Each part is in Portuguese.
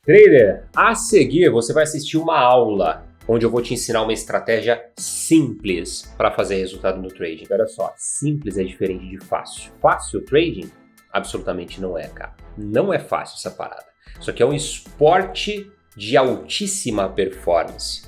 Trader, a seguir você vai assistir uma aula onde eu vou te ensinar uma estratégia simples para fazer resultado no trading. Olha só, simples é diferente de fácil. Fácil trading? Absolutamente não é, cara. Não é fácil essa parada. Isso aqui é um esporte de altíssima performance.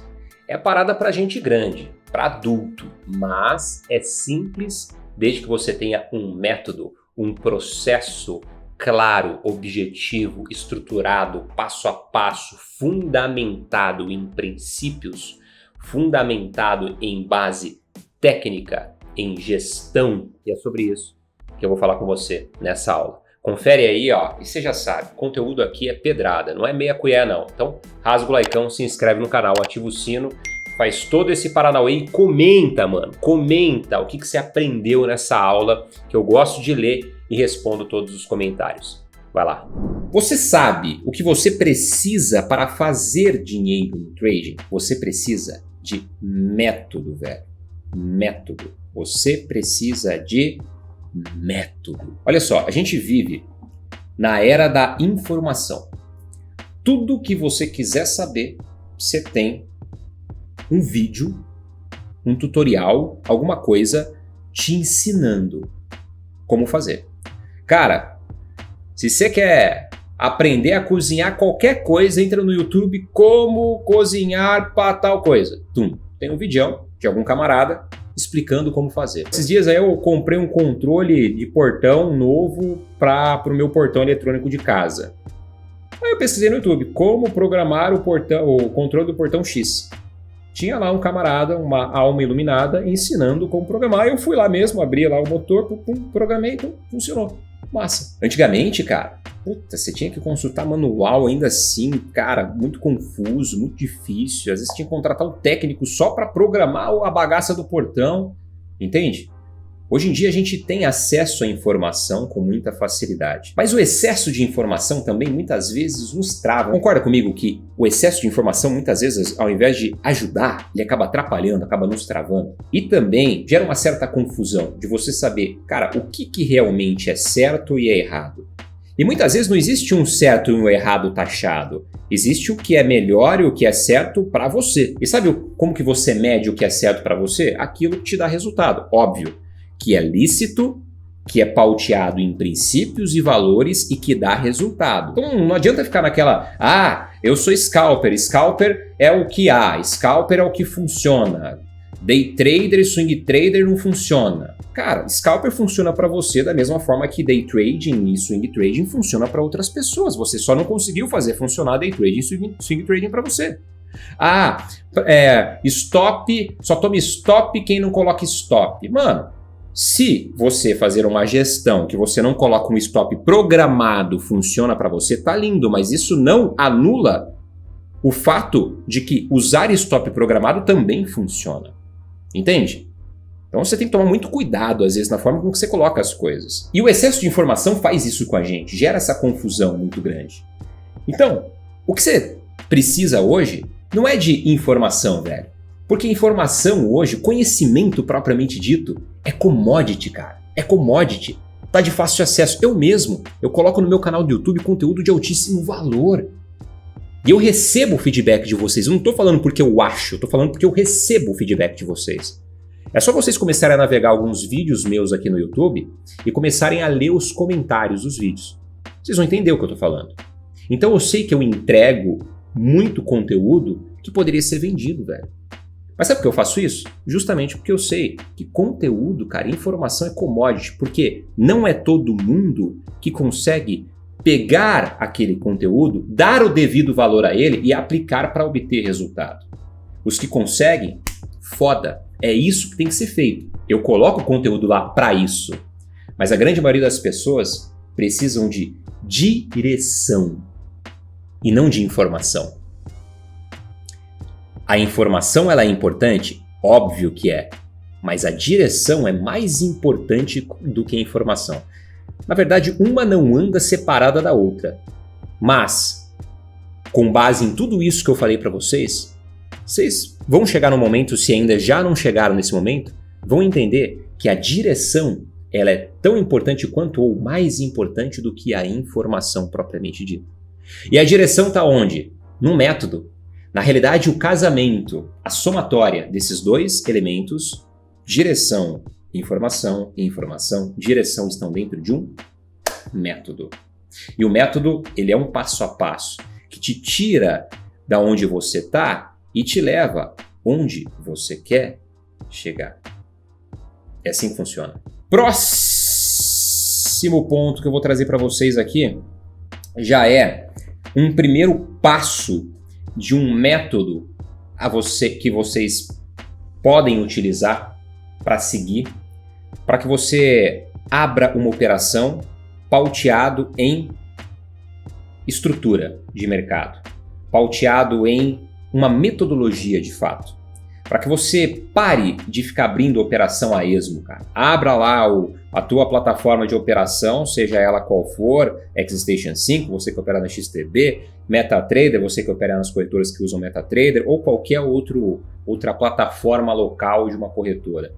É parada para gente grande, para adulto, mas é simples desde que você tenha um método, um processo claro, objetivo, estruturado, passo a passo, fundamentado em princípios, fundamentado em base técnica, em gestão. E é sobre isso que eu vou falar com você nessa aula. Confere aí, ó, e você já sabe, o conteúdo aqui é pedrada, não é meia colher não. Então, rasga o likeão, se inscreve no canal, ativa o sino, faz todo esse paranauê e comenta, mano. Comenta o que você aprendeu nessa aula, que eu gosto de ler e respondo todos os comentários. Vai lá. Você sabe o que você precisa para fazer dinheiro no trading? Você precisa de método, velho. Método. Você precisa de método. Olha só, a gente vive na era da informação. Tudo que você quiser saber, você tem um vídeo, um tutorial, alguma coisa te ensinando como fazer. Cara, se você quer aprender a cozinhar qualquer coisa, entra no YouTube como cozinhar para tal coisa. Tem um vídeo de algum camarada explicando como fazer. Esses dias aí eu comprei um controle de portão novo para o meu portão eletrônico de casa. Aí eu pesquisei no YouTube como programar o controle do portão X. Tinha lá um camarada, uma alma iluminada, ensinando como programar. Eu fui lá mesmo, abri lá o motor, programei, então funcionou. Massa. Antigamente, cara, você tinha que consultar manual ainda assim, cara, muito confuso, muito difícil. Às vezes tinha que contratar um técnico só para programar a bagaça do portão, entende? Hoje em dia a gente tem acesso à informação com muita facilidade. Mas o excesso de informação também muitas vezes nos trava. Concorda comigo que o excesso de informação muitas vezes, ao invés de ajudar, ele acaba atrapalhando, acaba nos travando? E também gera uma certa confusão de você saber, cara, o que realmente é certo e é errado. E muitas vezes não existe um certo e um errado taxado. Existe o que é melhor e o que é certo para você. E sabe como que você mede o que é certo para você? Aquilo que te dá resultado, óbvio. Que é lícito, que é pauteado em princípios e valores e que dá resultado. Então não adianta ficar naquela, eu sou scalper, scalper é o que há, scalper é o que funciona. Day trader e swing trader não funciona. Cara, scalper funciona para você da mesma forma que day trading e swing trading funciona para outras pessoas. Você só não conseguiu fazer funcionar day trading e swing trading para você. Stop, só tome stop quem não coloca stop. Mano, se você fazer uma gestão que você não coloca um stop programado, funciona para você, tá lindo, mas isso não anula o fato de que usar stop programado também funciona. Entende? Então você tem que tomar muito cuidado, às vezes, na forma como você coloca as coisas. E o excesso de informação faz isso com a gente, gera essa confusão muito grande. Então, o que você precisa hoje não é de informação, velho. Porque informação hoje, conhecimento propriamente dito, é commodity, cara. É commodity. Tá de fácil acesso. Eu coloco no meu canal do YouTube conteúdo de altíssimo valor. E eu recebo o feedback de vocês. Eu não tô falando porque eu acho, eu tô falando porque eu recebo o feedback de vocês. É só vocês começarem a navegar alguns vídeos meus aqui no YouTube e começarem a ler os comentários dos vídeos. Vocês vão entender o que eu tô falando. Então eu sei que eu entrego muito conteúdo que poderia ser vendido, velho. Mas sabe por que eu faço isso? Justamente porque eu sei que conteúdo, cara, informação é commodity, porque não é todo mundo que consegue pegar aquele conteúdo, dar o devido valor a ele e aplicar para obter resultado. Os que conseguem, foda, é isso que tem que ser feito. Eu coloco o conteúdo lá para isso, mas a grande maioria das pessoas precisam de direção e não de informação. A informação ela é importante? Óbvio que é, mas a direção é mais importante do que a informação. Na verdade, uma não anda separada da outra. Mas, com base em tudo isso que eu falei para vocês vão chegar no momento, se ainda já não chegaram nesse momento, vão entender que a direção ela é tão importante quanto ou mais importante do que a informação propriamente dita. E a direção está onde? No método. Na realidade, o casamento, a somatória desses dois elementos, direção, informação e informação, direção, estão dentro de um método. E o método, ele é um passo a passo que te tira da onde você está e te leva onde você quer chegar. É assim que funciona. Próximo ponto que eu vou trazer para vocês aqui já é um primeiro passo de um método que vocês podem utilizar para seguir, para que você abra uma operação pauteado em estrutura de mercado, pauteado em uma metodologia de fato, para que você pare de ficar abrindo operação a esmo, cara. Abra lá a tua plataforma de operação, seja ela qual for, XStation 5, você que opera na XTB, MetaTrader, você que opera nas corretoras que usam MetaTrader, ou qualquer outra plataforma local de uma corretora.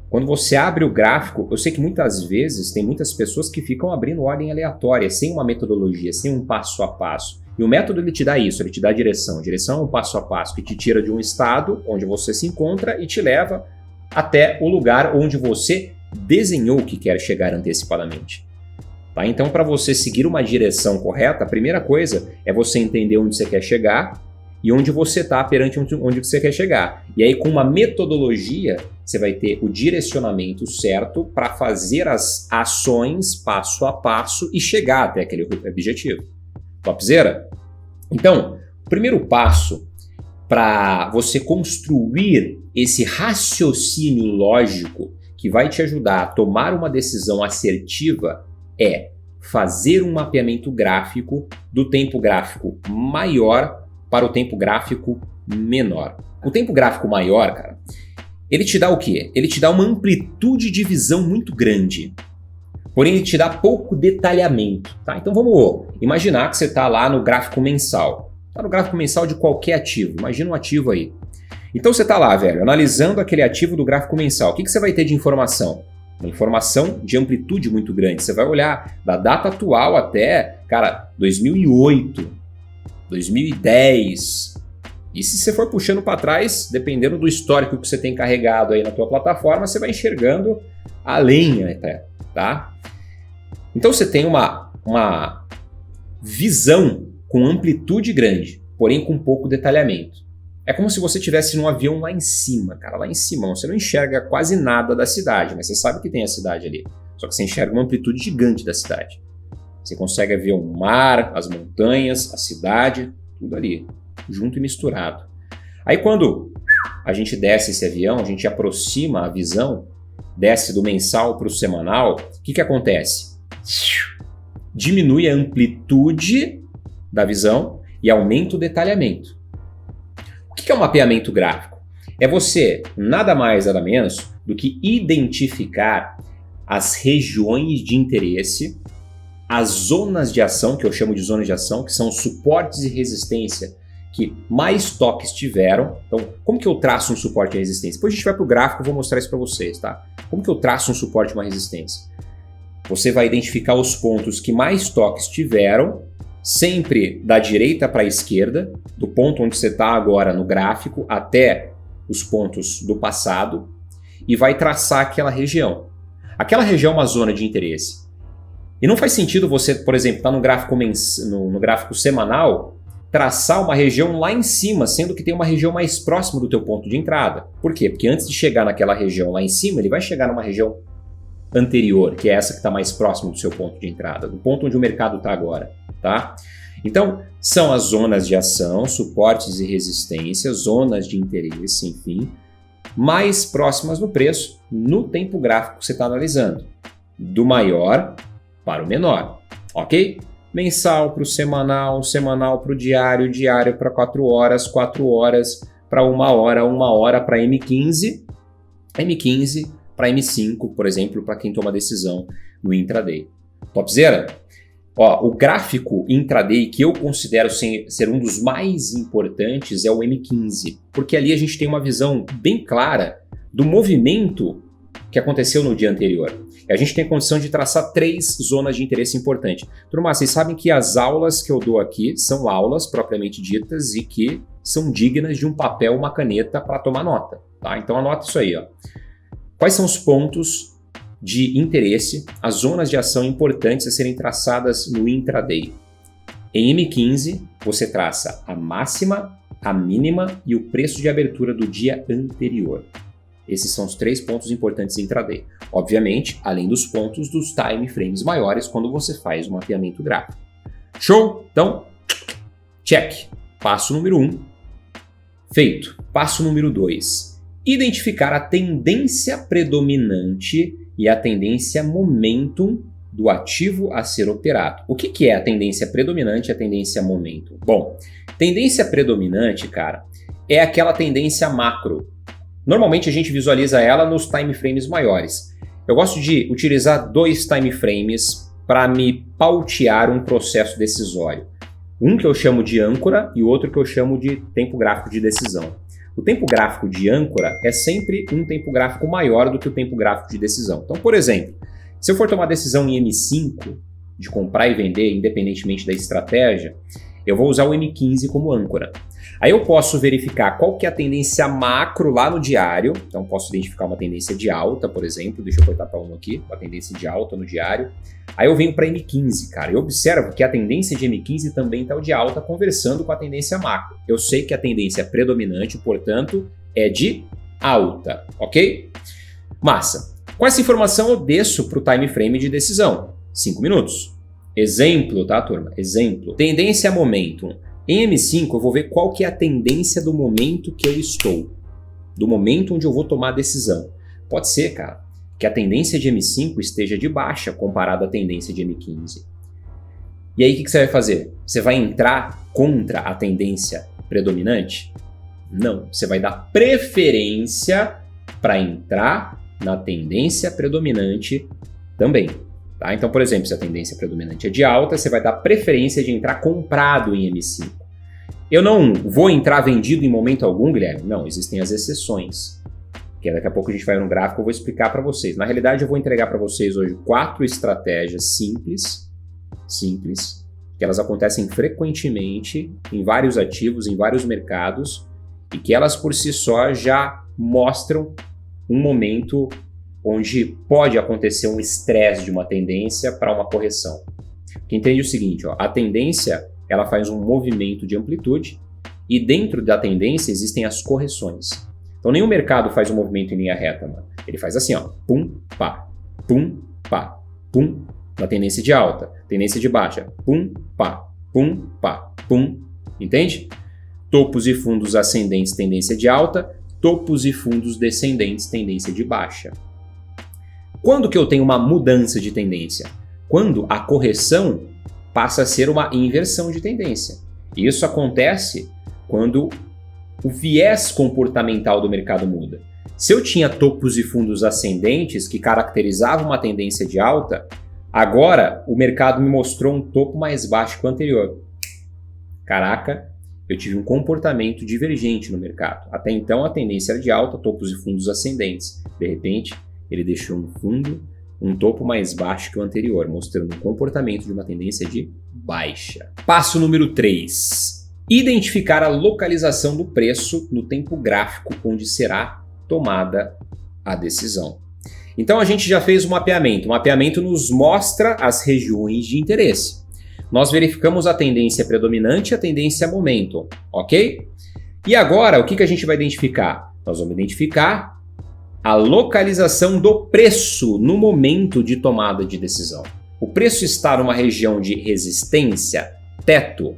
Quando você abre o gráfico, eu sei que muitas vezes tem muitas pessoas que ficam abrindo ordem aleatória, sem uma metodologia, sem um passo a passo. E o método ele te dá isso, ele te dá a direção. A direção é um passo a passo que te tira de um estado onde você se encontra e te leva até o lugar onde você desenhou que quer chegar antecipadamente. Tá? Então, para você seguir uma direção correta, a primeira coisa é você entender onde você quer chegar e onde você está perante onde você quer chegar. E aí, com uma metodologia, você vai ter o direcionamento certo para fazer as ações passo a passo e chegar até aquele objetivo. Topzera? Então, o primeiro passo para você construir esse raciocínio lógico que vai te ajudar a tomar uma decisão assertiva é fazer um mapeamento gráfico do tempo gráfico maior para o tempo gráfico menor. O tempo gráfico maior, cara, ele te dá o quê? Ele te dá uma amplitude de visão muito grande. Porém, ele te dá pouco detalhamento, tá? Então vamos imaginar que você está lá no gráfico mensal. Está no gráfico mensal de qualquer ativo. Imagina um ativo aí. Então você está lá, velho, analisando aquele ativo do gráfico mensal. O que você vai ter de informação? Uma informação de amplitude muito grande. Você vai olhar da data atual até, cara, 2008, 2010. E se você for puxando para trás, dependendo do histórico que você tem carregado aí na tua plataforma, você vai enxergando além até, tá? Então você tem uma visão com amplitude grande, porém com pouco detalhamento. É como se você estivesse num avião lá em cima, cara, lá em cima. Você não enxerga quase nada da cidade, mas você sabe que tem a cidade ali. Só que você enxerga uma amplitude gigante da cidade. Você consegue ver o mar, as montanhas, a cidade, tudo ali, junto e misturado. Aí quando a gente desce esse avião, a gente aproxima a visão, desce do mensal para o semanal, o que acontece? Diminui a amplitude da visão e aumenta o detalhamento. O que é um mapeamento gráfico? É você, nada mais, nada menos, do que identificar as regiões de interesse, as zonas de ação, que eu chamo de zonas de ação, que são suportes e resistência que mais toques tiveram. Então, como que eu traço um suporte e resistência? Depois a gente vai para o gráfico e vou mostrar isso para vocês, tá? Como que eu traço um suporte e uma resistência? Você vai identificar os pontos que mais toques tiveram, sempre da direita para a esquerda, do ponto onde você está agora no gráfico até os pontos do passado, e vai traçar aquela região. Aquela região é uma zona de interesse. E não faz sentido você, por exemplo, estar no gráfico semanal, traçar uma região lá em cima, sendo que tem uma região mais próxima do teu ponto de entrada. Por quê? Porque antes de chegar naquela região lá em cima, ele vai chegar numa região anterior, que é essa que está mais próxima do seu ponto de entrada, do ponto onde o mercado está agora, tá? Então, são as zonas de ação, suportes e resistências, zonas de interesse, enfim, mais próximas no preço, no tempo gráfico que você está analisando, do maior para o menor, ok? Mensal para o semanal, semanal para o diário, diário para 4 horas, 4 horas para 1 hora para M15, M15 para M5, por exemplo, para quem toma decisão no intraday. Topzera? Ó, o gráfico intraday que eu considero ser um dos mais importantes é o M15, porque ali a gente tem uma visão bem clara do movimento que aconteceu no dia anterior. a gente tem condição de traçar 3 zonas de interesse importantes. Turma, vocês sabem que as aulas que eu dou aqui são aulas propriamente ditas e que são dignas de um papel, uma caneta para tomar nota, tá? Então anota isso aí, ó. Quais são os pontos de interesse, as zonas de ação importantes a serem traçadas no intraday? Em M15, você traça a máxima, a mínima e o preço de abertura do dia anterior. Esses são os 3 pontos importantes intraday. Obviamente, além dos pontos dos time frames maiores quando você faz o mapeamento gráfico. Show? Então, check. Passo número 1, feito. Passo número 2, identificar a tendência predominante e a tendência momentum do ativo a ser operado. O que é a tendência predominante e a tendência momentum? Bom, tendência predominante, cara, é aquela tendência macro. Normalmente a gente visualiza ela nos time frames maiores. Eu gosto de utilizar 2 time frames para me pautear um processo decisório. Um que eu chamo de âncora e outro que eu chamo de tempo gráfico de decisão. O tempo gráfico de âncora é sempre um tempo gráfico maior do que o tempo gráfico de decisão. Então, por exemplo, se eu for tomar decisão em M5, de comprar e vender, independentemente da estratégia, eu vou usar o M15 como âncora. Aí eu posso verificar qual que é a tendência macro lá no diário. Então posso identificar uma tendência de alta, por exemplo. Deixa eu botar para 1 aqui, uma tendência de alta no diário. Aí eu venho para M15, cara. Eu observo que a tendência de M15 também está de alta, conversando com a tendência macro. Eu sei que a tendência é predominante, portanto, é de alta, ok? Massa. Com essa informação eu desço para o time frame de decisão. 5 minutos. Exemplo, tá, turma? Exemplo. Tendência momentum. Em M5 eu vou ver qual que é a tendência do momento que eu estou. Do momento onde eu vou tomar a decisão. Pode ser, cara, que a tendência de M5 esteja de baixa comparada à tendência de M15. E aí o que você vai fazer? Você vai entrar contra a tendência predominante? Não. Você vai dar preferência para entrar na tendência predominante também. Tá? Então, por exemplo, se a tendência predominante é de alta, você vai dar preferência de entrar comprado em M5. Eu não vou entrar vendido em momento algum, Guilherme? Não, existem as exceções. Que daqui a pouco a gente vai no gráfico, eu vou explicar para vocês. Na realidade, eu vou entregar para vocês hoje 4 estratégias simples, que elas acontecem frequentemente em vários ativos, em vários mercados, e que elas por si só já mostram um momento onde pode acontecer um estresse de uma tendência para uma correção. Que entende o seguinte, ó, a tendência ela faz um movimento de amplitude e dentro da tendência existem as correções. Então nenhum mercado faz um movimento em linha reta, mano. Ele faz assim, ó, pum, pá, pum, pá, pum, na tendência de alta, tendência de baixa, pum, pá, pum, entende? Topos e fundos ascendentes, tendência de alta, topos e fundos descendentes, tendência de baixa. Quando que eu tenho uma mudança de tendência? Quando a correção passa a ser uma inversão de tendência. Isso acontece quando o viés comportamental do mercado muda. Se eu tinha topos e fundos ascendentes que caracterizavam uma tendência de alta, agora o mercado me mostrou um topo mais baixo que o anterior. Caraca, eu tive um comportamento divergente no mercado. Até então a tendência era de alta, topos e fundos ascendentes. De repente, ele deixou um fundo, um topo mais baixo que o anterior, mostrando um comportamento de uma tendência de baixa. Passo número 3. Identificar a localização do preço no tempo gráfico onde será tomada a decisão. Então a gente já fez o mapeamento. O mapeamento nos mostra as regiões de interesse. Nós verificamos a tendência predominante e a tendência momentum, ok? E agora, o que a gente vai identificar? Nós vamos identificar a localização do preço no momento de tomada de decisão. O preço está numa região de resistência, teto,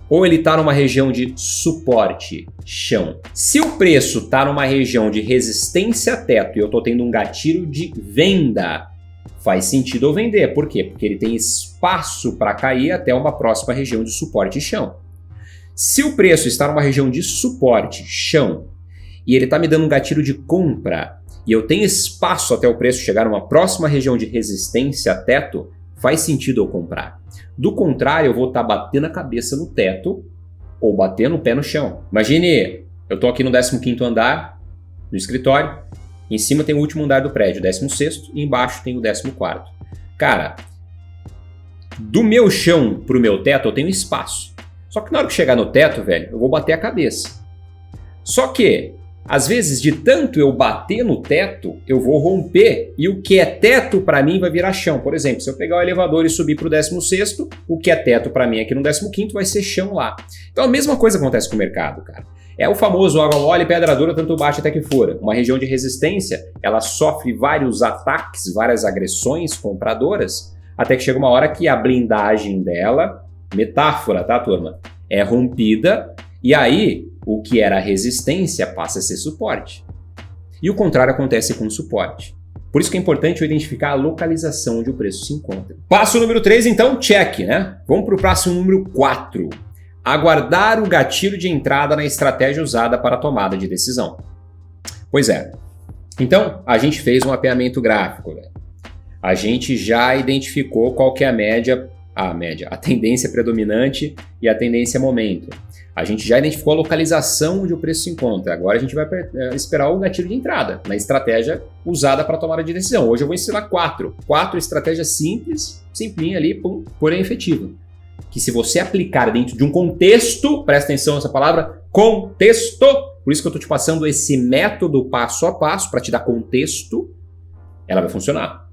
ou ele está numa região de suporte, chão. Se o preço está numa região de resistência, teto, e eu estou tendo um gatilho de venda, faz sentido eu vender. Por quê? Porque ele tem espaço para cair até uma próxima região de suporte e chão. Se o preço está numa região de suporte, chão, e ele está me dando um gatilho de compra, e eu tenho espaço até o preço chegar numa próxima região de resistência, teto, faz sentido eu comprar. Do contrário, eu vou estar batendo a cabeça no teto ou batendo o pé no chão. Imagine, eu estou aqui no 15º andar, no escritório, Em cima tem o último andar do prédio, o 16º, e embaixo tem o 14º. Cara, do meu chão pro meu teto eu tenho espaço. Só que na hora que chegar no teto, velho, eu vou bater a cabeça. Só que, às vezes, de tanto eu bater no teto, eu vou romper e o que é teto para mim vai virar chão. Por exemplo, se eu pegar o elevador e subir pro 16º, o que é teto para mim aqui no 15º vai ser chão lá. Então a mesma coisa acontece com o mercado, cara. É o famoso água mole, pedra dura, tanto bate até que fura. Uma região de resistência, ela sofre vários ataques, várias agressões compradoras, até que chega uma hora que a blindagem dela, metáfora, tá, turma? É rompida e aí o que era resistência passa a ser suporte. E o contrário acontece com o suporte. Por isso que é importante eu identificar a localização onde o preço se encontra. Passo número 3, então, check, né? Vamos para o passo número 4. Aguardar o gatilho de entrada na estratégia usada para a tomada de decisão. Pois é. Então, a gente fez um mapeamento gráfico, velho. A gente já identificou qual que é a tendência predominante e a tendência momento. A gente já identificou a localização onde o preço se encontra. Agora a gente vai esperar o gatilho de entrada na estratégia usada para a tomada de decisão. Hoje eu vou ensinar 4 estratégias simples, simplinha ali, porém efetiva. Que se você aplicar dentro de um contexto, presta atenção nessa palavra, contexto, por isso que eu estou te passando esse método passo a passo para te dar contexto, ela vai funcionar,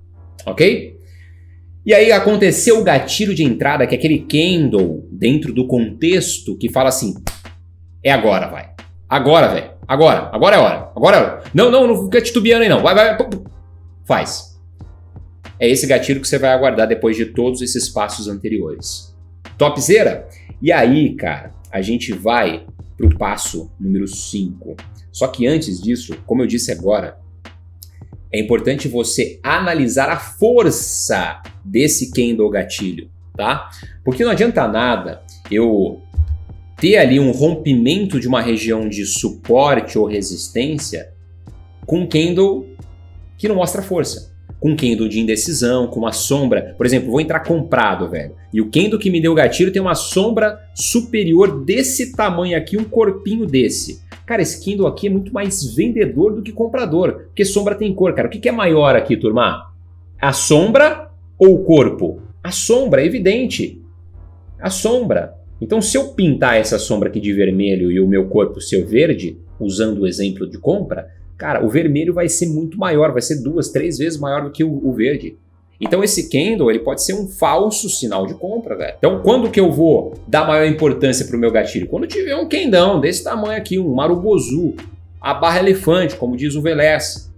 ok? E aí aconteceu o gatilho de entrada, que é aquele candle dentro do contexto que fala assim, é agora, vai. Agora, velho. Agora é hora. Agora é hora. Não fica titubeando aí não. Vai. Faz. É esse gatilho que você vai aguardar depois de todos esses passos anteriores. Topzera? E aí, cara, a gente vai pro passo número 5. Só que antes disso, como eu disse agora, é importante você analisar a força desse candle gatilho, tá? Porque não adianta nada eu ter ali um rompimento de uma região de suporte ou resistência com um candle que não mostra força. Com um candle de indecisão, com uma sombra. Por exemplo, vou entrar comprado, velho. E o candle que me deu o gatilho tem uma sombra superior desse tamanho aqui, um corpinho desse. Cara, esse candle aqui é muito mais vendedor do que comprador. Porque sombra tem cor, cara. O que é maior aqui, turma? A sombra ou o corpo? A sombra, é evidente. A sombra. Então, se eu pintar essa sombra aqui de vermelho e o meu corpo ser verde, usando o exemplo de compra, cara, o vermelho vai ser muito maior, vai ser 2, 3 vezes maior do que o verde. Então esse candle, ele pode ser um falso sinal de compra, velho. Então quando que eu vou dar maior importância para o meu gatilho? Quando tiver um candão desse tamanho aqui, um marubozu, a barra elefante, como diz o Velez,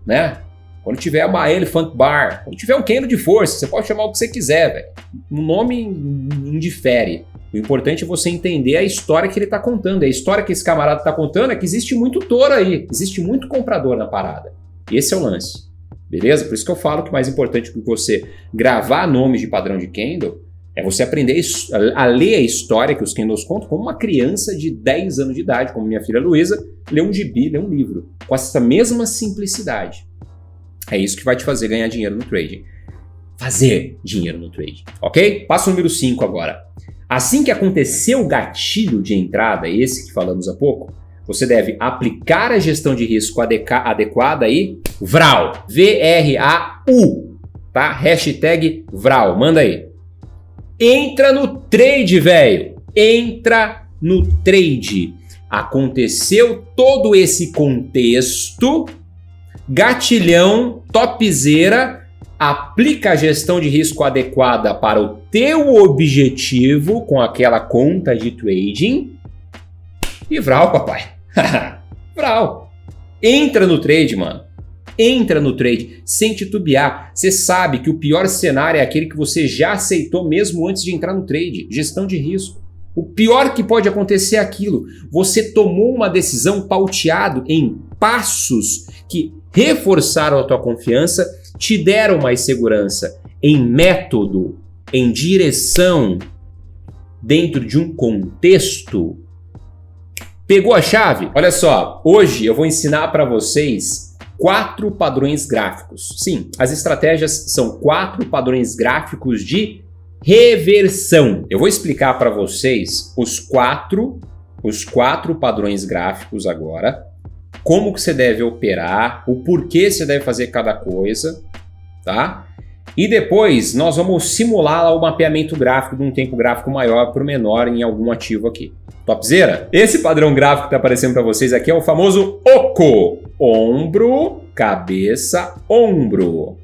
né? Quando tiver uma elephant bar, quando tiver um candle de força, você pode chamar o que você quiser, velho. O nome indifere. O importante é você entender a história que ele está contando. A história que esse camarada está contando é que existe muito touro aí, existe muito comprador na parada. Esse é o lance, beleza? Por isso que eu falo que o mais importante que você gravar nomes de padrão de candle é você aprender a ler a história que os candles contam como uma criança de 10 anos de idade, como minha filha Luísa, lê um gibi, lê um livro, com essa mesma simplicidade. É isso que vai te fazer ganhar dinheiro no trading. Fazer dinheiro no trading, ok? Passo número 5 agora. Assim que acontecer o gatilho de entrada, esse que falamos há pouco, você deve aplicar a gestão de risco adequada aí, VRAU, V-R-A-U, tá? Hashtag VRAU, manda aí. Entra no trade, velho. Entra no trade. Aconteceu todo esse contexto, gatilhão, topzera, aplica a gestão de risco adequada para o teu objetivo com aquela conta de trading e vrau, papai. Vrau. Entra no trade, mano. Entra no trade sem titubear. Você sabe que o pior cenário é aquele que você já aceitou mesmo antes de entrar no trade. Gestão de risco. O pior que pode acontecer é aquilo. Você tomou uma decisão pauteado em passos que reforçaram a tua confiança, te deram mais segurança em método, em direção, dentro de um contexto. Pegou a chave? Olha só, hoje eu vou ensinar para vocês 4 padrões gráficos. Sim, as estratégias são 4 padrões gráficos de reversão. Eu vou explicar para vocês os quatro padrões gráficos agora como que você deve operar, o porquê você deve fazer cada coisa, tá? E depois nós vamos simular lá o mapeamento gráfico de um tempo gráfico maior para o menor em algum ativo aqui. Topzera? Esse padrão gráfico que está aparecendo para vocês aqui é o famoso OCO. Ombro, cabeça, ombro.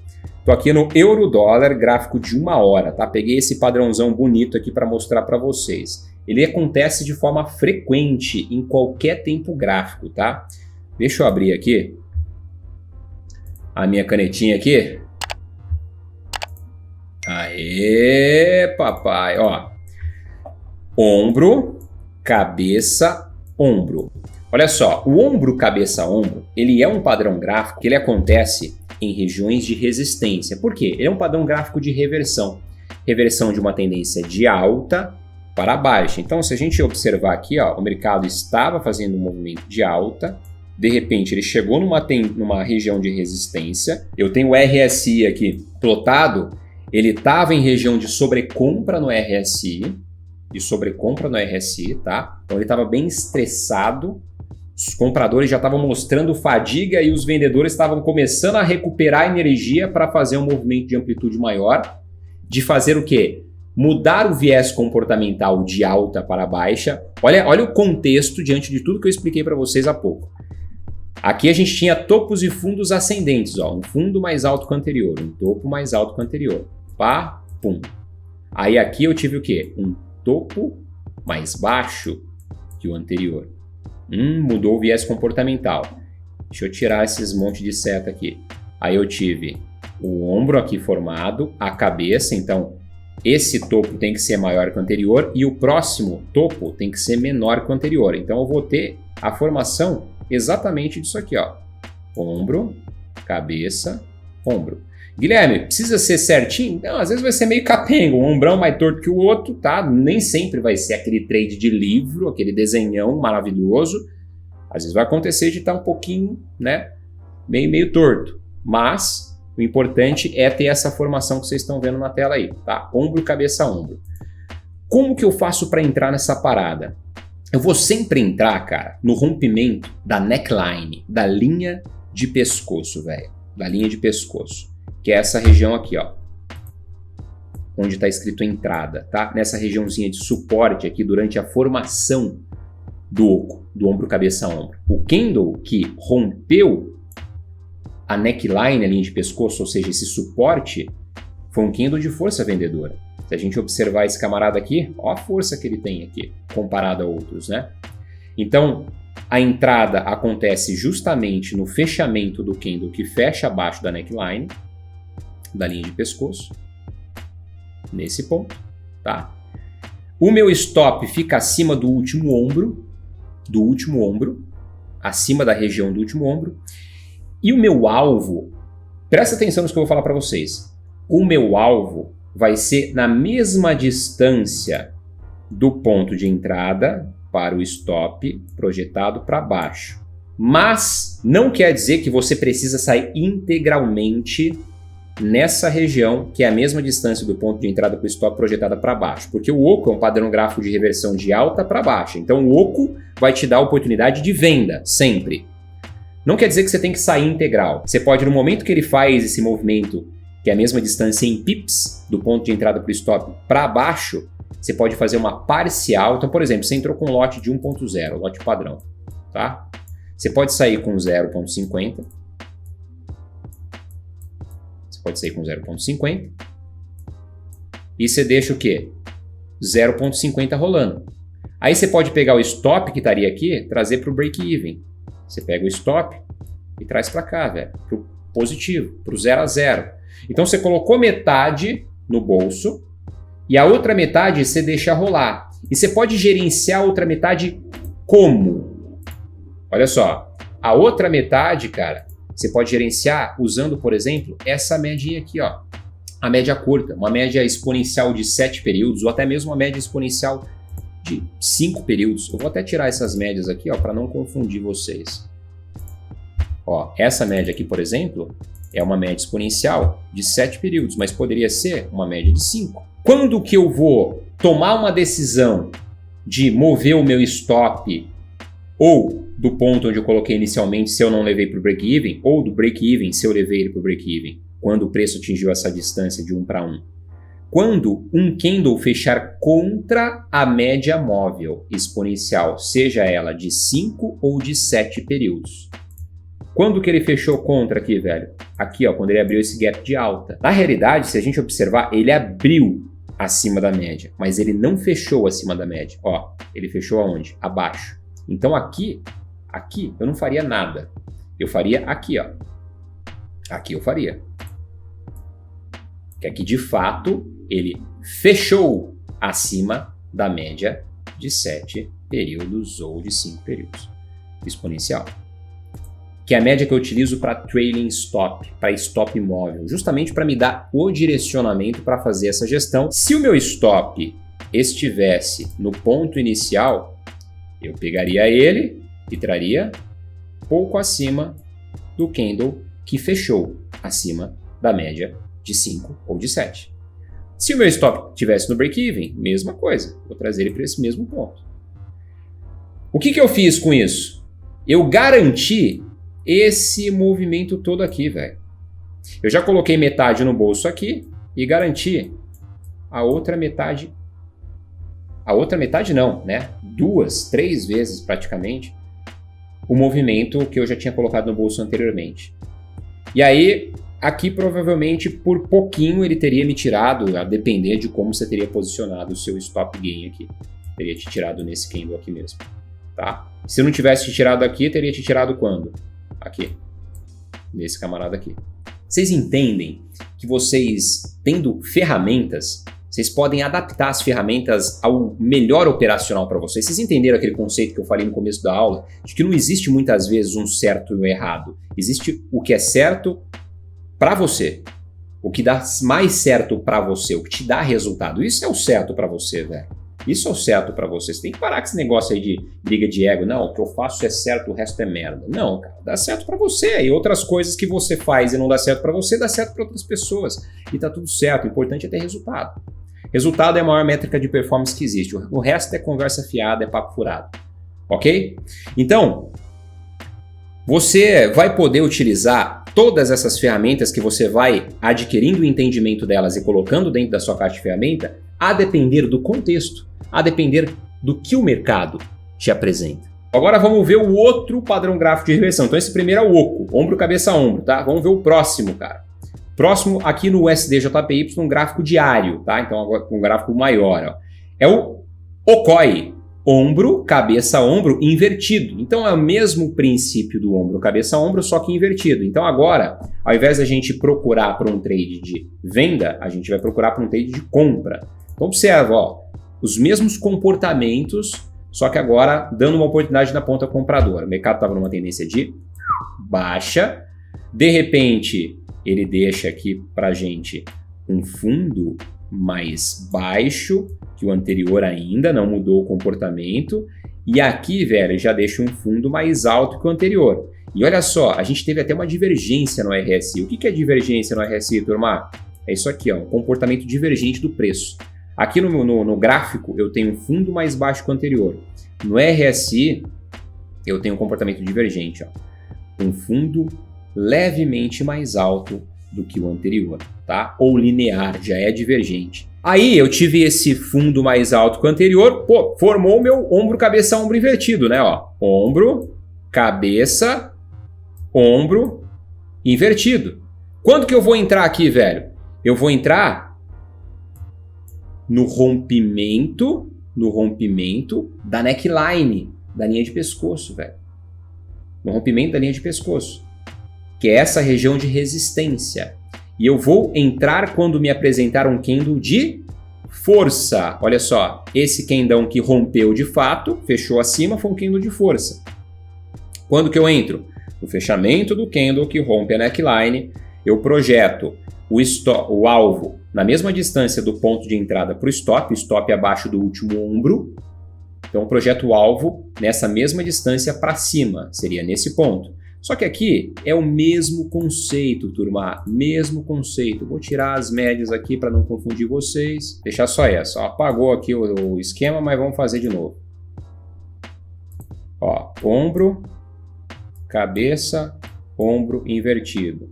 Tô aqui no euro-dólar, gráfico de 1 hora, tá? Peguei esse padrãozão bonito aqui para mostrar para vocês. Ele acontece de forma frequente em qualquer tempo gráfico, tá? Deixa eu abrir aqui a minha canetinha aqui. Aê, papai, ó. Ombro, cabeça, ombro. Olha só, o ombro, cabeça, ombro, ele é um padrão gráfico que ele acontece em regiões de resistência. Por quê? Ele é um padrão gráfico de reversão. Reversão de uma tendência de alta para baixa. Então, se a gente observar aqui, ó, o mercado estava fazendo um movimento de alta, de repente ele chegou numa região de resistência. Eu tenho o RSI aqui plotado, ele estava em região de sobrecompra no RSI, tá? Então ele estava bem estressado, os compradores já estavam mostrando fadiga e os vendedores estavam começando a recuperar energia para fazer um movimento de amplitude maior, de fazer o quê? Mudar o viés comportamental de alta para baixa. Olha o contexto diante de tudo que eu expliquei para vocês há pouco. Aqui a gente tinha topos e fundos ascendentes, ó, um fundo mais alto que o anterior, um topo mais alto que o anterior. Pá, pum. Aí aqui eu tive o quê? Um topo mais baixo que o anterior. Mudou o viés comportamental. Deixa eu tirar esses monte de seta aqui. Aí eu tive o ombro aqui formado, a cabeça, então esse topo tem que ser maior que o anterior e o próximo topo tem que ser menor que o anterior. Então eu vou ter a formação exatamente disso aqui, ó. Ombro, cabeça, ombro. Guilherme, precisa ser certinho? Não, às vezes vai ser meio capengo, um ombrão mais torto que o outro, tá? Nem sempre vai ser aquele trade de livro, aquele desenhão maravilhoso. Às vezes vai acontecer de estar um pouquinho, né, meio torto. Mas o importante é ter essa formação que vocês estão vendo na tela aí, tá? Ombro, cabeça, ombro. Como que eu faço para entrar nessa parada? Eu vou sempre entrar, cara, no rompimento da neckline, da linha de pescoço, velho. Da linha de pescoço. Que é essa região aqui, ó. Onde está escrito entrada, tá? Nessa regiãozinha de suporte aqui durante a formação do oco, do ombro, cabeça, ombro. O candle que rompeu a neckline, a linha de pescoço, ou seja, esse suporte, foi um candle de força vendedora. Se a gente observar esse camarada aqui, ó a força que ele tem aqui, comparado a outros, né? Então, a entrada acontece justamente no fechamento do candle que fecha abaixo da neckline, da linha de pescoço, nesse ponto, tá? O meu stop fica acima do último ombro, acima da região do último ombro, e o meu alvo, presta atenção no que eu vou falar para vocês, o meu alvo vai ser na mesma distância do ponto de entrada para o stop projetado para baixo. Mas não quer dizer que você precisa sair integralmente nessa região, que é a mesma distância do ponto de entrada para o stop projetada para baixo. Porque o oco é um padrão gráfico de reversão de alta para baixa. Então o oco vai te dar a oportunidade de venda, sempre. Não quer dizer que você tem que sair integral. Você pode, no momento que ele faz esse movimento, que é a mesma distância em pips, do ponto de entrada para o stop para baixo, você pode fazer uma parcial. Então, por exemplo, você entrou com um lote de 1.0, lote padrão, tá? Você pode sair com 0.50. Pode sair com 0.50 e você deixa o quê? 0.50 rolando. Aí você pode pegar o stop que estaria aqui, trazer para o break-even. Você pega o stop e traz para cá, velho, para o positivo, para o 0 a 0. Então você colocou metade no bolso e a outra metade você deixa rolar. E você pode gerenciar a outra metade como? Olha só, a outra metade, cara, você pode gerenciar usando, por exemplo, essa média aqui, ó. A média curta, uma média exponencial de 7 períodos, ou até mesmo uma média exponencial de 5 períodos. Eu vou até tirar essas médias aqui, ó, para não confundir vocês. Ó, essa média aqui, por exemplo, é uma média exponencial de 7 períodos, mas poderia ser uma média de 5. Quando que eu vou tomar uma decisão de mover o meu stop ou do ponto onde eu coloquei inicialmente se eu não levei para o break-even, ou do break-even se eu levei ele para o break-even, quando o preço atingiu essa distância de 1 para 1. Quando um candle fechar contra a média móvel exponencial, seja ela de 5 ou de 7 períodos. Quando que ele fechou contra aqui, velho? Aqui, ó, quando ele abriu esse gap de alta. Na realidade, se a gente observar, ele abriu acima da média, mas ele não fechou acima da média. Ó, ele fechou aonde? Abaixo. Então aqui eu não faria nada. Eu faria aqui, ó. Aqui eu faria. Que aqui, de fato, ele fechou acima da média de 7 períodos ou de 5 períodos exponencial. Que é a média que eu utilizo para trailing stop, para stop móvel, justamente para me dar o direcionamento para fazer essa gestão. Se o meu stop estivesse no ponto inicial, eu pegaria ele e traria pouco acima do candle que fechou acima da média de 5 ou de 7. Se o meu stop estivesse no break-even, mesma coisa, vou trazer ele para esse mesmo ponto. O que eu fiz com isso? Eu garanti esse movimento todo aqui, velho. Eu já coloquei metade no bolso aqui e garanti a outra metade. A outra metade não, né? 2, 3 vezes praticamente o movimento que eu já tinha colocado no bolso anteriormente. E aí, aqui provavelmente por pouquinho ele teria me tirado, a depender de como você teria posicionado o seu stop gain aqui. Teria te tirado nesse candle aqui mesmo, tá? Se eu não tivesse te tirado aqui, teria te tirado quando? Aqui, nesse camarada aqui. Vocês entendem que vocês, tendo ferramentas, vocês podem adaptar as ferramentas ao melhor operacional para vocês. Vocês entenderam aquele conceito que eu falei no começo da aula, de que não existe muitas vezes um certo e um errado. Existe o que é certo para você, o que dá mais certo para você, o que te dá resultado. Isso é o certo para você, velho. Isso é o certo para você. Você tem que parar com esse negócio aí de briga de ego. Não, o que eu faço é certo, o resto é merda. Não, cara, dá certo para você. E outras coisas que você faz e não dá certo para você, dá certo para outras pessoas. E tá tudo certo. O importante é ter resultado. Resultado é a maior métrica de performance que existe. O resto é conversa fiada, é papo furado. Ok? Então, você vai poder utilizar todas essas ferramentas que você vai adquirindo o entendimento delas e colocando dentro da sua caixa de ferramenta, a depender do contexto, a depender do que o mercado te apresenta. Agora vamos ver o outro padrão gráfico de reversão. Então esse primeiro é o oco, ombro, cabeça, ombro, tá? Vamos ver o próximo, cara. Próximo aqui no USD/JPY, um gráfico diário, tá? Então agora um gráfico maior, ó. É o OCOI, ombro, cabeça, ombro invertido. Então é o mesmo princípio do ombro, cabeça, ombro, só que invertido. Então agora, ao invés da gente procurar para um trade de venda, a gente vai procurar para um trade de compra. Então observa, ó, os mesmos comportamentos, só que agora dando uma oportunidade na ponta compradora. O mercado estava numa tendência de baixa, de repente ele deixa aqui para a gente um fundo mais baixo que o anterior ainda, não mudou o comportamento. E aqui, velho, já deixa um fundo mais alto que o anterior. E olha só, a gente teve até uma divergência no RSI. O que é divergência no RSI, turma? É isso aqui, ó, um comportamento divergente do preço. Aqui no gráfico eu tenho um fundo mais baixo que o anterior. No RSI eu tenho um comportamento divergente, ó. Um fundo levemente mais alto do que o anterior, tá? Ou linear, já é divergente. Aí eu tive esse fundo mais alto que o anterior, pô, formou o meu ombro, cabeça, ombro invertido, né? Ó, ombro, cabeça, ombro invertido. Quando que eu vou entrar aqui, velho? Eu vou entrar no rompimento da neckline, da linha de pescoço, velho. No rompimento da linha de pescoço, que é essa região de resistência. E eu vou entrar quando me apresentar um candle de força. Olha só, esse candle que rompeu de fato, fechou acima, foi um candle de força. Quando que eu entro? No fechamento do candle que rompe a neckline, eu projeto o alvo na mesma distância do ponto de entrada para o stop abaixo do último ombro. Então eu projeto o alvo nessa mesma distância para cima, seria nesse ponto. Só que aqui é o mesmo conceito, turma, mesmo conceito. Vou tirar as médias aqui para não confundir vocês. Deixar só essa. Ó, apagou aqui o esquema, mas vamos fazer de novo. Ó, ombro, cabeça, ombro invertido.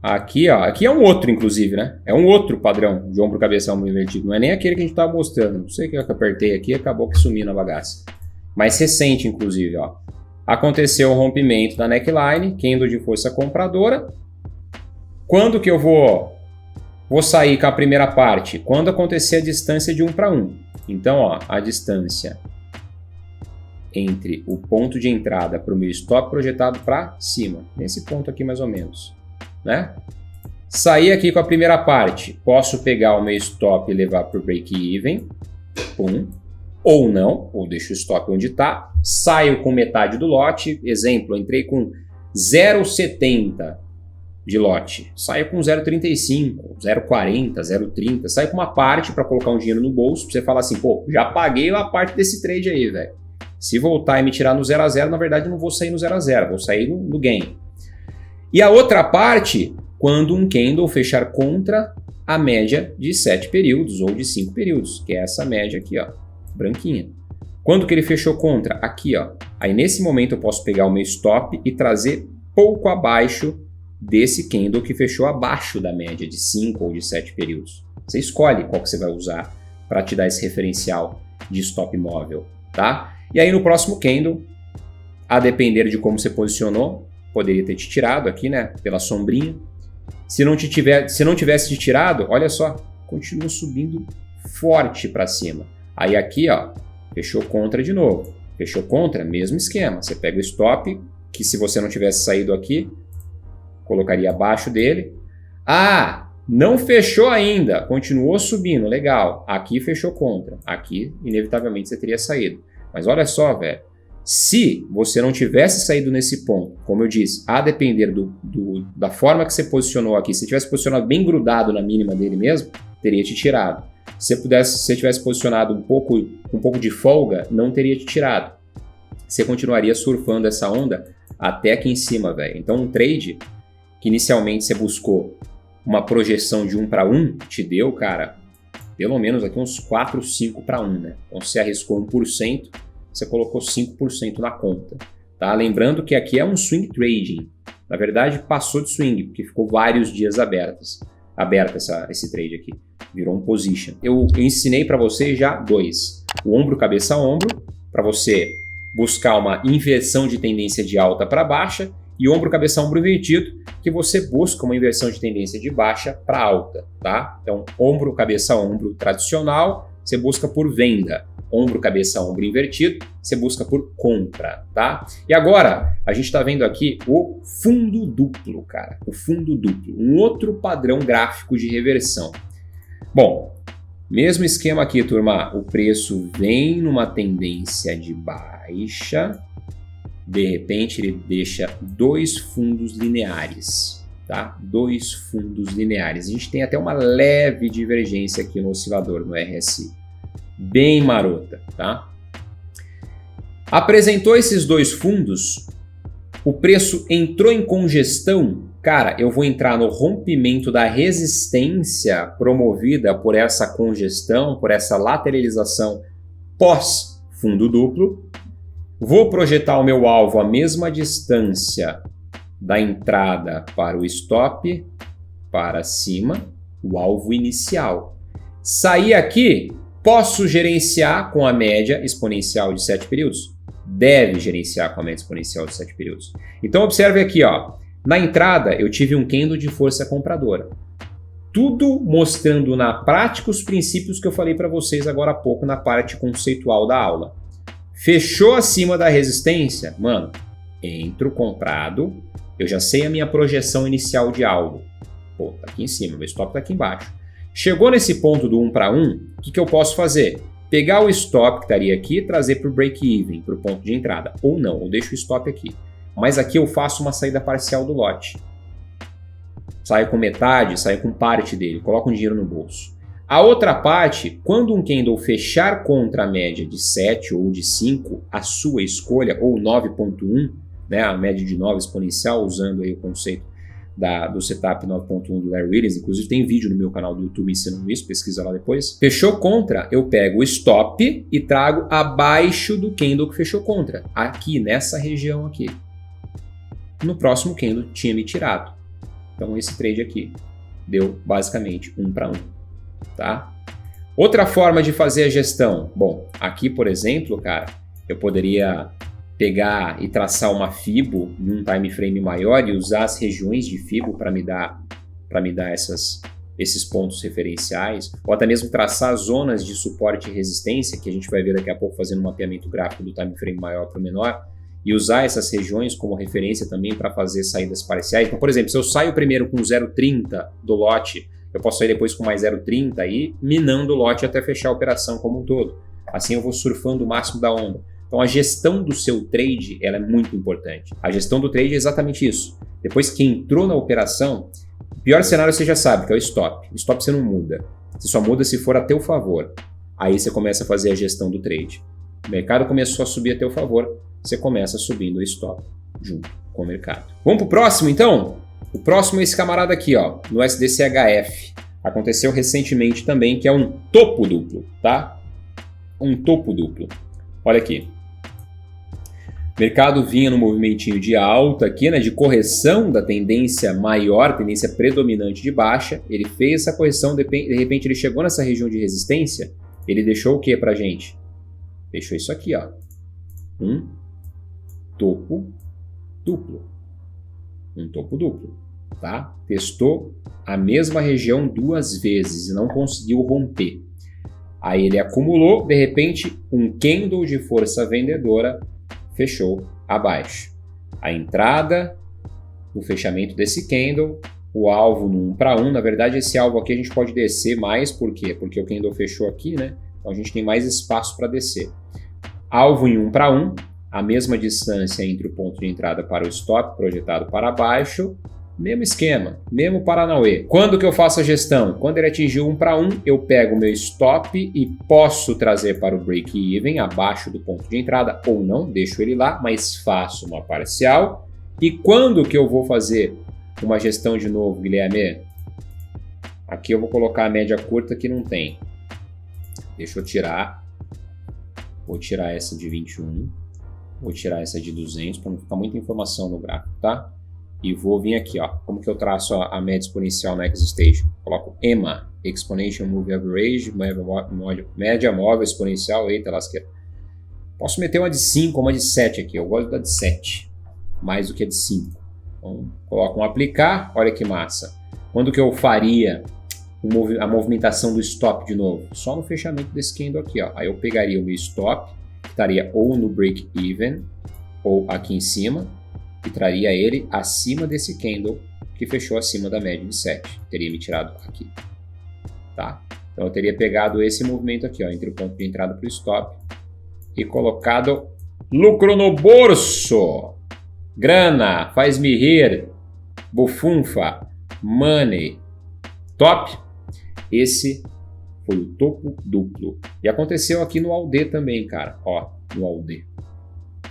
Aqui, ó, aqui é um outro, inclusive, né? É um outro padrão de ombro, cabeça, ombro invertido. Não é nem aquele que a gente estava mostrando. Não sei o que eu apertei aqui, acabou que sumiu na bagaça. Mais recente, inclusive, ó. Aconteceu o rompimento da neckline, candle de força compradora. Quando que eu vou sair com a primeira parte? Quando acontecer a distância de 1 para 1. Então, ó, a distância entre o ponto de entrada para o meu stop projetado para cima. Nesse ponto aqui, mais ou menos. Né? Sair aqui com a primeira parte, posso pegar o meu stop e levar para o break-even, ou não, ou deixo o stop onde está, saio com metade do lote, exemplo, entrei com 0,70 de lote, saio com 0,35, 0,40, 0,30, saio com uma parte para colocar um dinheiro no bolso, para você falar assim, pô, já paguei a parte desse trade aí, velho. Se voltar e me tirar no 0 a 0, na verdade eu não vou sair no 0 a 0, vou sair no gain. E a outra parte, quando um candle fechar contra a média de 7 períodos ou de 5 períodos, que é essa média aqui, ó, branquinha. Quando que ele fechou contra? Aqui, ó. Aí nesse momento eu posso pegar o meu stop e trazer pouco abaixo desse candle que fechou abaixo da média de 5 ou de 7 períodos. Você escolhe qual que você vai usar para te dar esse referencial de stop móvel, tá? E aí no próximo candle, a depender de como você posicionou, poderia ter te tirado aqui, né, pela sombrinha. Se não tivesse te tirado, olha só, continua subindo forte para cima. Aí aqui, ó, fechou contra de novo. Fechou contra, mesmo esquema. Você pega o stop, que se você não tivesse saído aqui, colocaria abaixo dele. Ah, não fechou ainda, continuou subindo, legal. Aqui fechou contra. Aqui, inevitavelmente, você teria saído. Mas olha só, velho. Se você não tivesse saído nesse ponto, como eu disse, a depender da forma que você posicionou aqui, se tivesse posicionado bem grudado na mínima dele mesmo, teria te tirado. Se você tivesse posicionado um pouco de folga, não teria te tirado. Você continuaria surfando essa onda até aqui em cima, velho. Então um trade que inicialmente você buscou uma projeção de 1 para 1, te deu, cara, pelo menos aqui uns 4, 5 para 1, né? Então você arriscou 1%, você colocou 5% na conta, tá? Lembrando que aqui é um swing trading. Na verdade, passou de swing, porque ficou vários dias aberto esse trade aqui. Virou um position. Eu ensinei para vocês já 2. O ombro, cabeça, ombro, para você buscar uma inversão de tendência de alta para baixa, e ombro, cabeça, ombro invertido, que você busca uma inversão de tendência de baixa para alta, tá? Então, ombro, cabeça, ombro tradicional, você busca por venda. Ombro, cabeça, ombro invertido, você busca por compra, tá? E agora, a gente está vendo aqui o fundo duplo, cara. O fundo duplo, um outro padrão gráfico de reversão. Bom, mesmo esquema aqui, turma. O preço vem numa tendência de baixa, de repente ele deixa 2 fundos lineares, tá? 2 fundos lineares. A gente tem até uma leve divergência aqui no oscilador, no RSI. Bem marota, tá? Apresentou esses 2 fundos, o preço entrou em congestão, cara, eu vou entrar no rompimento da resistência promovida por essa congestão, por essa lateralização pós fundo duplo, vou projetar o meu alvo à mesma distância da entrada para o stop, para cima, o alvo inicial. Sair aqui, posso gerenciar com a média exponencial de 7 períodos? Deve gerenciar com a média exponencial de 7 períodos. Então observe aqui, ó, na entrada eu tive um candle de força compradora. Tudo mostrando na prática os princípios que eu falei para vocês agora há pouco na parte conceitual da aula. Fechou acima da resistência? Mano, entro comprado, eu já sei a minha projeção inicial de alvo. Pô, tá aqui em cima, meu stop tá aqui embaixo. Chegou nesse ponto do 1 para 1, o que eu posso fazer? Pegar o stop que estaria aqui e trazer para o break-even, para o ponto de entrada. Ou não, eu deixo o stop aqui. Mas aqui eu faço uma saída parcial do lote. Saio com metade, saio com parte dele, coloco um dinheiro no bolso. A outra parte, quando um candle fechar contra a média de 7 ou de 5, a sua escolha, ou 9.1, né, a média de 9 exponencial, usando aí o conceito do setup 9.1 do Larry Williams, inclusive tem vídeo no meu canal do YouTube ensinando isso, pesquisa lá depois. Fechou contra, eu pego o stop e trago abaixo do candle que fechou contra, aqui nessa região aqui. No próximo candle tinha me tirado. Então esse trade aqui deu basicamente 1 para 1, tá? Outra forma de fazer a gestão, bom, aqui por exemplo, cara, eu poderia pegar e traçar uma FIBO em um time frame maior e usar as regiões de FIBO para me dar esses pontos referenciais, ou até mesmo traçar zonas de suporte e resistência, que a gente vai ver daqui a pouco fazendo um mapeamento gráfico do time frame maior para o menor, e usar essas regiões como referência também para fazer saídas parciais. Então, por exemplo, se eu saio primeiro com 0,30 do lote, eu posso sair depois com mais 0,30 e minando o lote até fechar a operação como um todo. Assim eu vou surfando o máximo da onda. Então a gestão do seu trade ela é muito importante. A gestão do trade é exatamente isso. Depois que entrou na operação, o pior cenário você já sabe, que é o stop. O stop você não muda. Você só muda se for a teu favor. Aí você começa a fazer a gestão do trade. O mercado começou a subir a teu favor, você começa subindo o stop junto com o mercado. Vamos para o próximo então? O próximo é esse camarada aqui, ó, no SDCHF. Aconteceu recentemente também, que é um topo duplo, tá? Um topo duplo. Olha aqui. O mercado vinha no movimentinho de alta aqui, né, de correção da tendência maior, tendência predominante de baixa. Ele fez essa correção, de repente ele chegou nessa região de resistência, ele deixou o que pra gente? Deixou isso aqui, ó. Um topo duplo. Um topo duplo, tá? Testou a mesma região 2 vezes e não conseguiu romper. Aí ele acumulou, de repente, um candle de força vendedora fechou abaixo. A entrada, o fechamento desse candle, o alvo no 1 para 1. Na verdade, esse alvo aqui a gente pode descer mais, por quê? Porque o candle fechou aqui, né? Então a gente tem mais espaço para descer. Alvo em 1 para 1, a mesma distância entre o ponto de entrada para o stop, projetado para baixo. Mesmo esquema, mesmo Paranauê. Quando que eu faço a gestão? Quando ele atingiu 1 para 1, eu pego o meu stop e posso trazer para o break-even abaixo do ponto de entrada ou não, deixo ele lá, mas faço uma parcial. E quando que eu vou fazer uma gestão de novo, Guilherme? Aqui eu vou colocar a média curta que não tem. Deixa eu tirar. Vou tirar essa de 21. Vou tirar essa de 200 para não ficar muita informação no gráfico, tá? E vou vir aqui, ó. Como que eu traço a média exponencial na X-Station? Coloco EMA, Exponential Moving Average, média móvel exponencial, eita lasqueira. Posso meter uma de 5 ou uma de 7 aqui. Eu gosto da de 7, mais do que a de 5. Então, coloco um aplicar, olha que massa. Quando que eu faria a movimentação do stop de novo? Só no fechamento desse candle aqui, ó. Aí eu pegaria o meu stop, que estaria ou no break-even, ou aqui em cima, e traria ele acima desse candle que fechou acima da média de 7. Teria me tirado aqui, tá? Então eu teria pegado esse movimento aqui, ó, entre o ponto de entrada para o stop e colocado lucro no bolso. Grana, faz-me rir, bufunfa, money, top. Esse foi o topo duplo. E aconteceu aqui no AUD também, cara, ó, no AUD.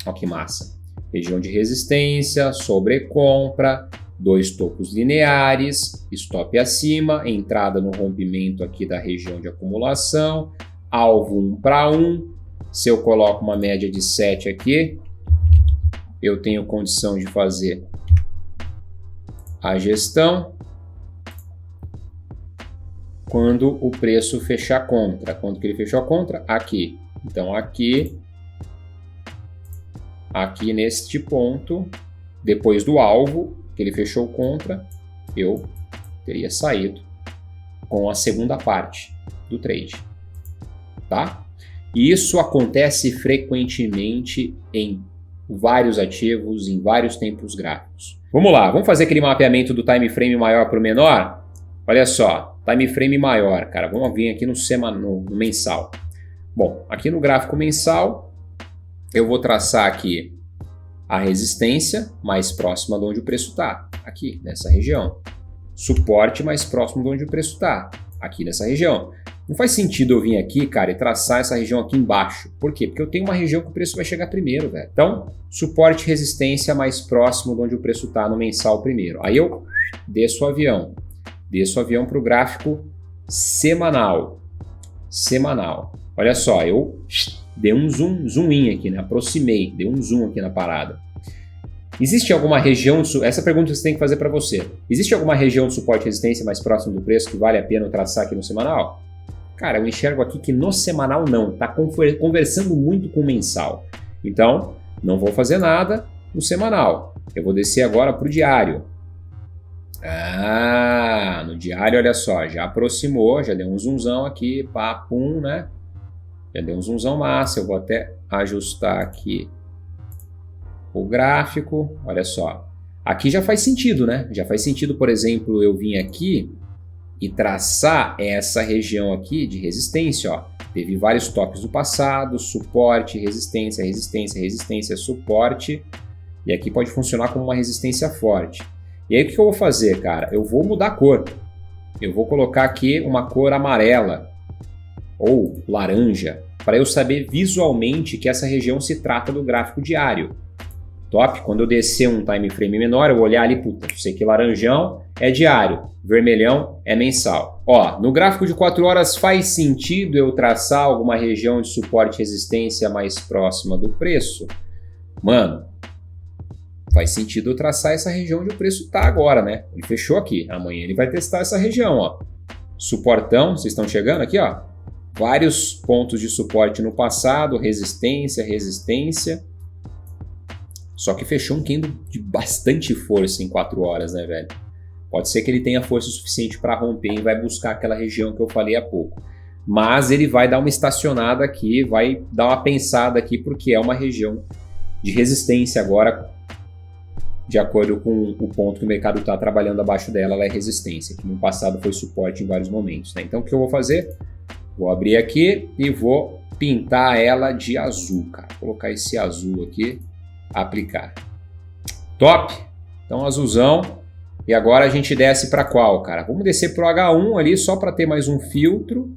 Ó que massa. Região de resistência, sobrecompra, 2 topos lineares, stop acima, entrada no rompimento aqui da região de acumulação, alvo 1 para 1. Se eu coloco uma média de 7 aqui, eu tenho condição de fazer a gestão quando o preço fechar contra. Quando que ele fechou contra? Aqui. Então aqui neste ponto, depois do alvo que ele fechou contra, eu teria saído com a segunda parte do trade, tá? E isso acontece frequentemente em vários ativos, em vários tempos gráficos. Vamos lá, vamos fazer aquele mapeamento do time frame maior para o menor? Olha só, time frame maior, cara, vamos vir aqui no mensal. Bom, aqui no gráfico mensal, eu vou traçar aqui a resistência mais próxima de onde o preço está, aqui nessa região. Suporte mais próximo de onde o preço está, aqui nessa região. Não faz sentido eu vir aqui, cara, e traçar essa região aqui embaixo. Por quê? Porque eu tenho uma região que o preço vai chegar primeiro, velho. Então, suporte e resistência mais próximo de onde o preço está no mensal primeiro. Aí eu desço o avião. Desço o avião para o gráfico semanal. Semanal. Olha só, eu dei um zoom in aqui, né? Aproximei, dei um zoom aqui na parada. Existe alguma região, essa pergunta você tem que fazer para você. Existe alguma região de suporte e resistência mais próximo do preço que vale a pena eu traçar aqui no semanal? Cara, eu enxergo aqui que no semanal não, tá conversando muito com o mensal. Então, não vou fazer nada no semanal. Eu vou descer agora para o diário. Ah, no diário, olha só, já aproximou, já deu um zoomzão aqui, pá, pum, né? Já deu um zoomzão massa, eu vou até ajustar aqui o gráfico, olha só. Aqui já faz sentido, né? Já faz sentido, por exemplo, eu vim aqui e traçar essa região aqui de resistência, ó. Teve vários toques do passado, suporte, resistência, resistência, resistência, suporte. E aqui pode funcionar como uma resistência forte. E aí o que eu vou fazer, cara? Eu vou mudar a cor. Eu vou colocar aqui uma cor amarela ou laranja para eu saber visualmente que essa região se trata do gráfico diário. Top? Quando eu descer um time frame menor, eu vou olhar ali, puta, eu sei que laranjão é diário, vermelhão é mensal. Ó, no gráfico de 4 horas faz sentido eu traçar alguma região de suporte e resistência mais próxima do preço? Mano, faz sentido eu traçar essa região onde o preço está agora, né? Ele fechou aqui, amanhã ele vai testar essa região, ó. Suportão, vocês estão chegando aqui, ó. Vários pontos de suporte no passado, resistência, resistência. Só que fechou um candle de bastante força em 4 horas, né, velho? Pode ser que ele tenha força suficiente para romper e vai buscar aquela região que eu falei há pouco. Mas ele vai dar uma estacionada aqui, vai dar uma pensada aqui, porque é uma região de resistência agora, de acordo com o ponto que o mercado está trabalhando abaixo dela, ela é resistência, que no passado foi suporte em vários momentos, né? Então o que eu vou fazer? Vou abrir aqui e vou pintar ela de azul, cara. Vou colocar esse azul aqui. Aplicar. Top! Então azulzão. E agora a gente desce para qual, cara? Vamos descer para o H1 ali só para ter mais um filtro.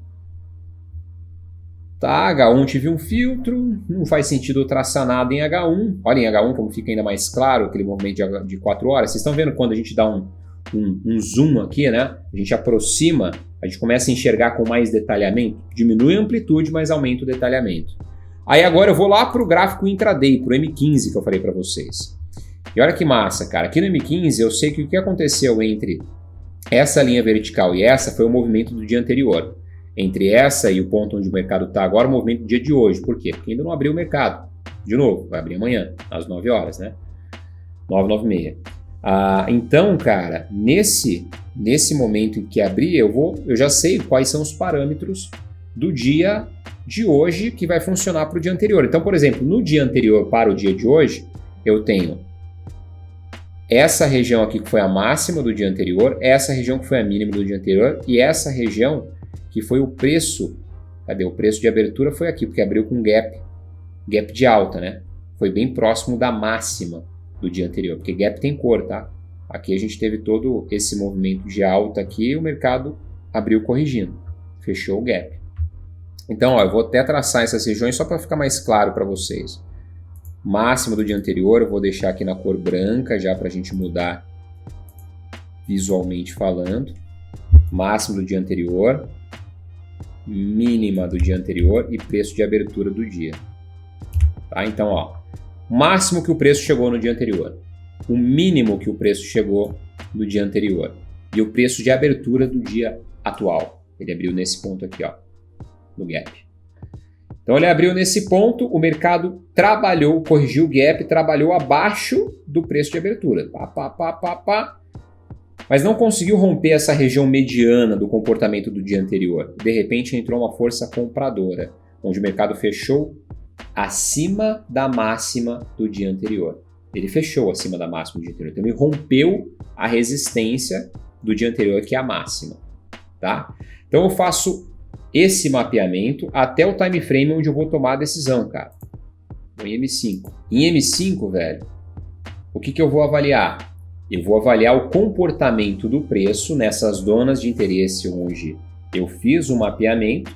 Tá, H1 tive um filtro. Não faz sentido eu traçar nada em H1. Olha em H1 como fica ainda mais claro aquele movimento de 4 horas. Vocês estão vendo quando a gente dá um zoom aqui, né? A gente aproxima, a gente começa a enxergar com mais detalhamento. Diminui a amplitude, mas aumenta o detalhamento. Aí agora eu vou lá para o gráfico intraday, para o M15 que eu falei para vocês. E olha que massa, cara. Aqui no M15 eu sei que o que aconteceu entre essa linha vertical e essa foi o movimento do dia anterior. Entre essa e o ponto onde o mercado está agora, o movimento do dia de hoje. Por quê? Porque ainda não abriu o mercado. De novo, vai abrir amanhã, às 9 horas, né? 9, 9 e meia. Então, cara, nesse momento em que abrir, eu já sei quais são os parâmetros do dia de hoje que vai funcionar para o dia anterior. Então, por exemplo, no dia anterior para o dia de hoje, eu tenho essa região aqui que foi a máxima do dia anterior, essa região que foi a mínima do dia anterior e essa região que foi o preço. Cadê? O preço de abertura foi aqui, porque abriu com gap de alta, né? Foi bem próximo da máxima do dia anterior, porque gap tem cor, tá? Aqui a gente teve todo esse movimento de alta aqui e o mercado abriu corrigindo, fechou o gap. Então, ó, eu vou até traçar essas regiões só para ficar mais claro para vocês. Máximo do dia anterior, eu vou deixar aqui na cor branca já para a gente mudar visualmente falando. Máximo do dia anterior, mínima do dia anterior e preço de abertura do dia. Tá? Então, ó, máximo que o preço chegou no dia anterior, o mínimo que o preço chegou no dia anterior e o preço de abertura do dia atual. Ele abriu nesse ponto aqui, ó, no gap. Então ele abriu nesse ponto, o mercado trabalhou, corrigiu o gap, trabalhou abaixo do preço de abertura. Mas não conseguiu romper essa região mediana do comportamento do dia anterior. De repente entrou uma força compradora, onde o mercado fechou acima da máxima do dia anterior. Ele fechou acima da máxima do dia anterior. Então ele rompeu a resistência do dia anterior, que é a máxima. Tá? Então eu faço esse mapeamento até o time frame onde eu vou tomar a decisão, cara. Em M5. Em M5, velho, o que eu vou avaliar? Eu vou avaliar o comportamento do preço nessas zonas de interesse onde Eu fiz um mapeamento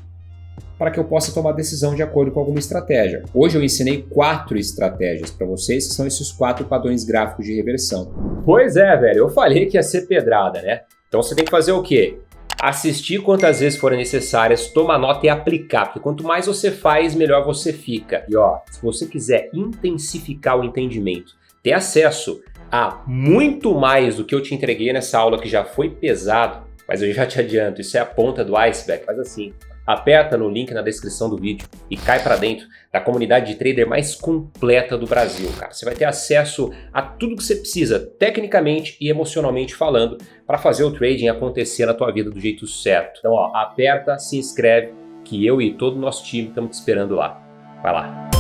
para que eu possa tomar decisão de acordo com alguma estratégia. Hoje eu ensinei 4 estratégias para vocês, que são esses 4 padrões gráficos de reversão. Pois é, velho, eu falei que ia ser pedrada, né? Então você tem que fazer o quê? Assistir quantas vezes forem necessárias, tomar nota e aplicar, porque quanto mais você faz, melhor você fica. E ó, se você quiser intensificar o entendimento, ter acesso a muito mais do que eu te entreguei nessa aula que já foi pesado, mas eu já te adianto, isso é a ponta do iceberg, faz assim. Aperta no link na descrição do vídeo e cai para dentro da comunidade de trader mais completa do Brasil, cara. Você vai ter acesso a tudo que você precisa, tecnicamente e emocionalmente falando, para fazer o trading acontecer na tua vida do jeito certo. Então, ó, aperta, se inscreve, que eu e todo o nosso time estamos te esperando lá. Vai lá.